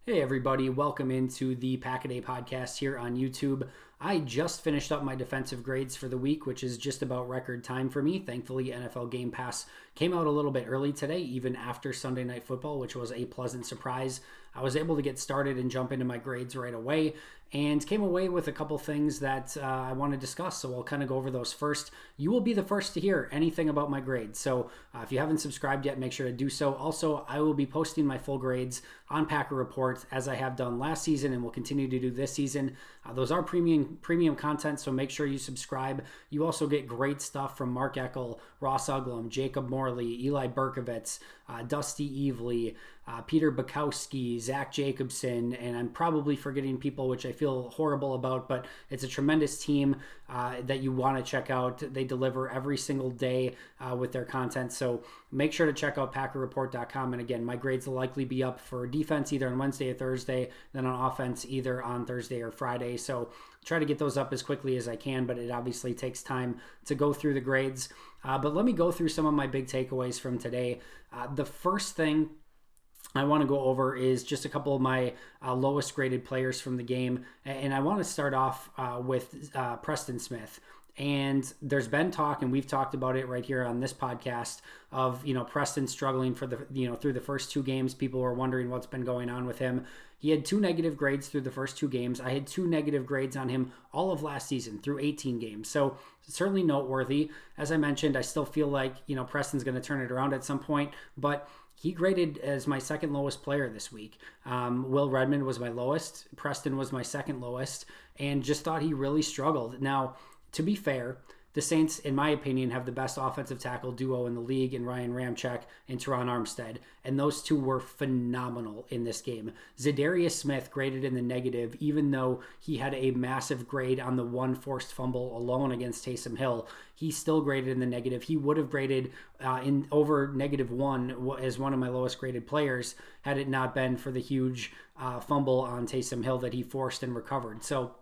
Hey everybody, welcome into the Pack-A-Day podcast here on YouTube. I just finished up my defensive grades for the week, which is just about record time for me. Thankfully, NFL Game Pass came out a little bit early today, even after Sunday Night Football, which was a pleasant surprise. I was able to get started and jump into my grades right away and came away with a couple things that I want to discuss. So I'll kind of go over those first. You will be the first to hear anything about my grades. So if you haven't subscribed yet, make sure to do so. Also, I will be posting my full grades on Packer Report as I have done last season and will continue to do this season. Those are premium content, so make sure you subscribe. You also get great stuff from Mark Eckel, Ross Uglum, Jacob Morley, Eli Berkovitz, Dusty Evely, Peter Bukowski, Zach Jacobson, and I'm probably forgetting people, which I feel horrible about, but it's a tremendous team that you want to check out. They deliver every single day with their content, so make sure to check out PackerReport.com. And again, my grades will likely be up for defense either on Wednesday or Thursday, then on offense either on Thursday or Friday. So try to get those up as quickly as I can, but it obviously takes time to go through the grades. But let me go through some of my big takeaways from today. The first thing I want to go over is just a couple of my lowest graded players from the game. And I want to start off with Preston Smith. And there's been talk, and we've talked about it right here on this podcast, of Preston struggling for the through the first two games. People were wondering what's been going on with him. He had 2 negative grades through the first 2 games. I had 2 negative grades on him all of last season through 18 games. So certainly noteworthy. As I mentioned, I still feel like Preston's going to turn it around at some point, but he graded as my second lowest player this week. Will Redmond was my lowest. Preston was my second lowest, and just thought he really struggled. Now, to be fair, the Saints, in my opinion, have the best offensive tackle duo in the league in Ryan Ramczyk and Teron Armstead, and those two were phenomenal in this game. Zadarius Smith graded in the negative, even though he had a massive grade on the one forced fumble alone against Taysom Hill. He still graded in the negative. He would have graded in over -1 as one of my lowest graded players had it not been for the huge fumble on Taysom Hill that he forced and recovered. So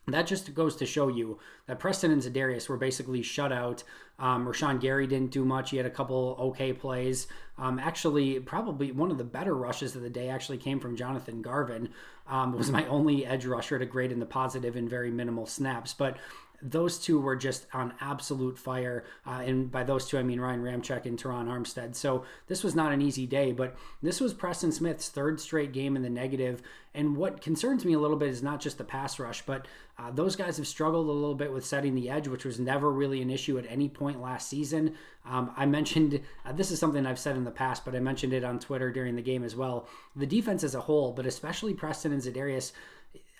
that just goes to show you that Preston and Zadarius were basically shut out. Rashawn Gary didn't do much. He had a couple okay plays. Actually, probably one of the better rushes of the day actually came from Jonathan Garvin. Was my only edge rusher to grade in the positive in very minimal snaps. But those two were just on absolute fire. And by those two, I mean Ryan Ramczyk and Teron Armstead. So this was not an easy day, but this was Preston Smith's third straight game in the negative. And what concerns me a little bit is not just the pass rush, but those guys have struggled a little bit with setting the edge, which was never really an issue at any point last season. I mentioned, this is something I've said in the past, but I mentioned it on Twitter during the game as well. The defense as a whole, but especially Preston and Zadarius,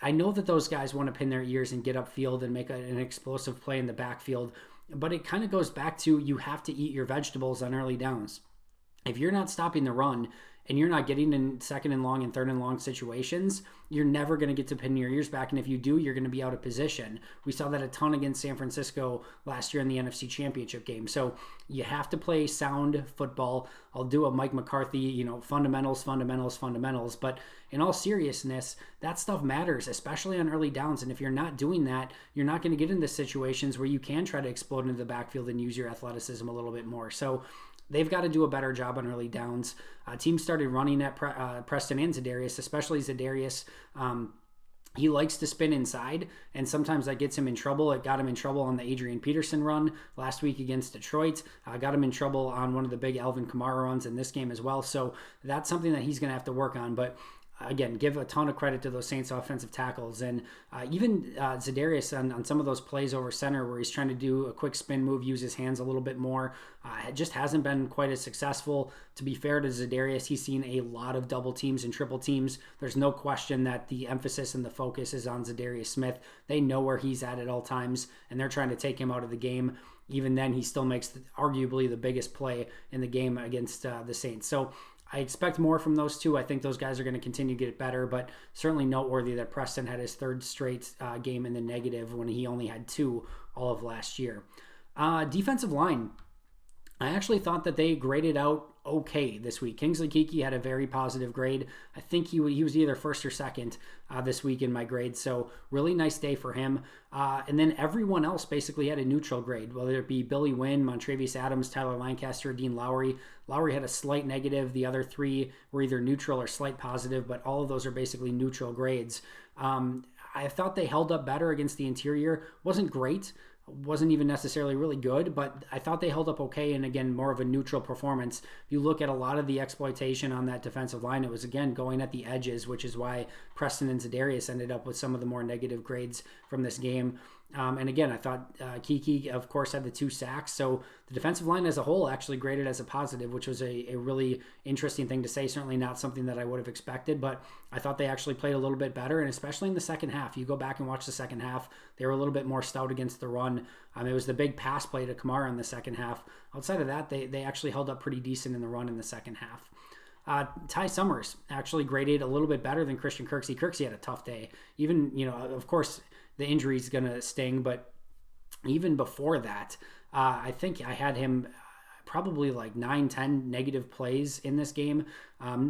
I know that those guys want to pin their ears and get upfield and make an explosive play in the backfield, but it kind of goes back to you have to eat your vegetables on early downs. If you're not stopping the run and you're not getting in second and long and third and long situations, you're never going to get to pin your ears back. And if you do, you're going to be out of position. We saw that a ton against San Francisco last year in the NFC Championship game. So you have to play sound football. I'll do a Mike McCarthy, fundamentals. But in all seriousness, that stuff matters, especially on early downs. And if you're not doing that, you're not going to get into situations where you can try to explode into the backfield and use your athleticism a little bit more. So they've got to do a better job on early downs. Teams started running at Preston and Zadarius, especially Zadarius. He likes to spin inside, and sometimes that gets him in trouble. It got him in trouble on the Adrian Peterson run last week against Detroit. Got him in trouble on one of the big Alvin Kamara runs in this game as well. So that's something that he's going to have to work on. But again, give a ton of credit to those Saints offensive tackles. And even Zadarius on some of those plays over center where he's trying to do a quick spin move, use his hands a little bit more, it just hasn't been quite as successful. To be fair to Zadarius, he's seen a lot of double teams and triple teams. There's no question that the emphasis and the focus is on Zadarius Smith. They know where he's at all times, and they're trying to take him out of the game. Even then, he still makes arguably the biggest play in the game against the Saints. So I expect more from those two. I think those guys are going to continue to get better, but certainly noteworthy that Preston had his third straight game in the negative when he only had 2 all of last year. Defensive line. I actually thought that they graded out okay this week. Kingsley Keke had a very positive grade. I think he was either first or second this week in my grade. So really nice day for him. And then everyone else basically had a neutral grade, whether it be Billy Wynn, Montravius Adams, Tyler Lancaster, Dean Lowry. Lowry had a slight negative. The other three were either neutral or slight positive, but all of those are basically neutral grades. I thought they held up better against the interior. Wasn't great. Wasn't even necessarily really good, but I thought they held up okay. And again, more of a neutral performance. If you look at a lot of the exploitation on that defensive line, it was again going at the edges, which is why Preston and Za'Darius ended up with some of the more negative grades from this game. And again, I thought Keke, of course, had the 2 sacks. So the defensive line as a whole actually graded as a positive, which was a really interesting thing to say. Certainly not something that I would have expected, but I thought they actually played a little bit better. And especially in the second half, you go back and watch the second half, they were a little bit more stout against the run. It was the big pass play to Kamara in the second half. Outside of that, they actually held up pretty decent in the run in the second half. Ty Summers actually graded a little bit better than Christian Kirksey. Kirksey had a tough day. Even, of course, the injury is going to sting, but even before that, I think I had him probably like 9-10 negative plays in this game.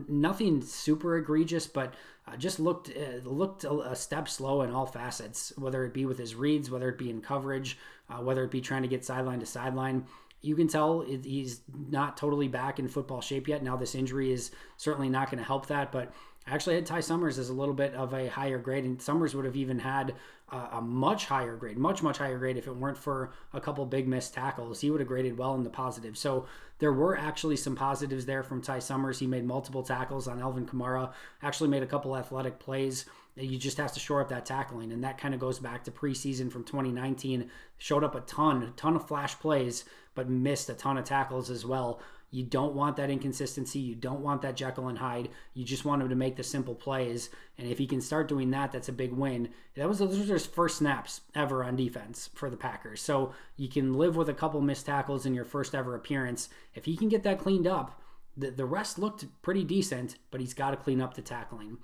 Nothing super egregious, but just looked a step slow in all facets, whether it be with his reads, whether it be in coverage, whether it be trying to get sideline to sideline. You can tell he's not totally back in football shape yet. Now this injury is certainly not going to help that, but I actually had Ty Summers as a little bit of a higher grade, and Summers would have even had a much higher grade, much higher grade if it weren't for a couple big missed tackles. He would have graded well in the positive. So there were actually some positives there from Ty Summers. He made multiple tackles on Alvin Kamara, actually made a couple athletic plays. You just have to shore up that tackling, and that kind of goes back to preseason from 2019. Showed up a ton of flash plays, but missed a ton of tackles as well. You don't want that inconsistency. You don't want that Jekyll and Hyde. You just want him to make the simple plays. And if he can start doing that, that's a big win. Those were his first snaps ever on defense for the Packers. So you can live with a couple missed tackles in your first ever appearance. If he can get that cleaned up, the rest looked pretty decent, but he's got to clean up the tackling.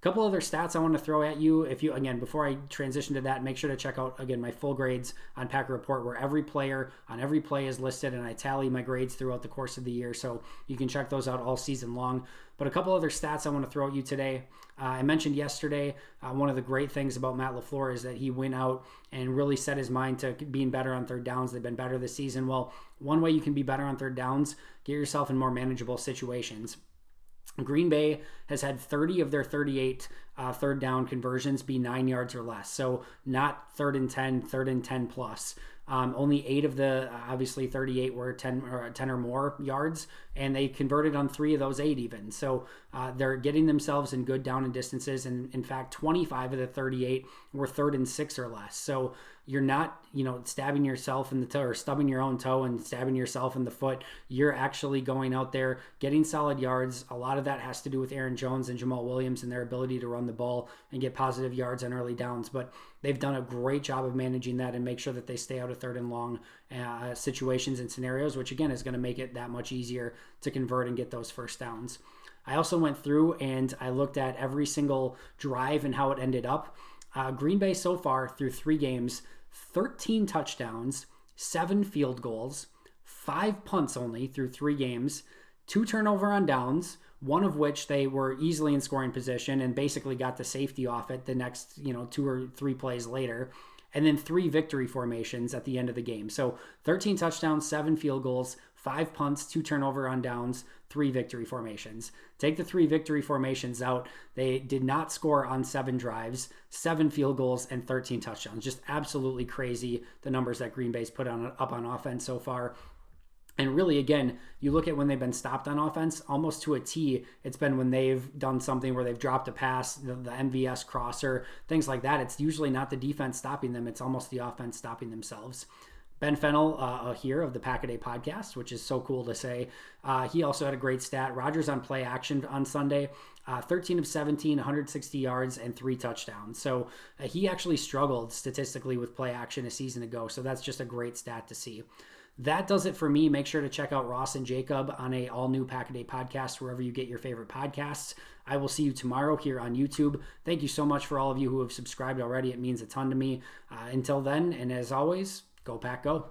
Couple other stats I want to throw at you. Before I transition to that, make sure to check out, again, my full grades on Packer Report, where every player on every play is listed, and I tally my grades throughout the course of the year, so you can check those out all season long. But a couple other stats I want to throw at you today. I mentioned yesterday, one of the great things about Matt LaFleur is that he went out and really set his mind to being better on third downs. They've been better this season. Well, one way you can be better on third downs, get yourself in more manageable situations. Green Bay has had 30 of their 38 third down conversions be 9 yards or less. So not 3rd and 10, 3rd and 10 plus. Only 8 of the, obviously 38 were 10 or more yards, and they converted on 3 of those 8 even. So they're getting themselves in good down and distances, and in fact 25 of the 38 were 3rd and 6 or less. So you're not, stabbing yourself in the toe or stubbing your own toe and stabbing yourself in the foot. You're actually going out there, getting solid yards. A lot of that has to do with Aaron Jones and Jamal Williams and their ability to run the ball and get positive yards on early downs. But they've done a great job of managing that and make sure that they stay out of 3rd and long situations and scenarios, which again is going to make it that much easier to convert and get those first downs. I also went through and I looked at every single drive and how it ended up. Green Bay so far through 3 games, 13 touchdowns, 7 field goals, 5 punts only through 3 games, 2 turnover on downs, one of which they were easily in scoring position and basically got the safety off it the next 2 or 3 plays later, and then 3 victory formations at the end of the game. So 13 touchdowns, 7 field goals, 5 punts, 2 turnover on downs, 3 victory formations. Take the 3 victory formations out. They did not score on 7 drives, 7 field goals, and 13 touchdowns. Just absolutely crazy, the numbers that Green Bay's put up on offense so far. And really, again, you look at when they've been stopped on offense, almost to a T, it's been when they've done something where they've dropped a pass, the MVS crosser, things like that. It's usually not the defense stopping them. It's almost the offense stopping themselves. Ben Fennell here of the Pack-A-Day podcast, which is so cool to say. He also had a great stat. Rodgers on play action on Sunday, 13 of 17, 160 yards, and 3 touchdowns. So he actually struggled statistically with play action a season ago. So that's just a great stat to see. That does it for me. Make sure to check out Ross and Jacob on a all-new Pack-A-Day podcast, wherever you get your favorite podcasts. I will see you tomorrow here on YouTube. Thank you so much for all of you who have subscribed already. It means a ton to me. Until then, and as always, go Pack Go.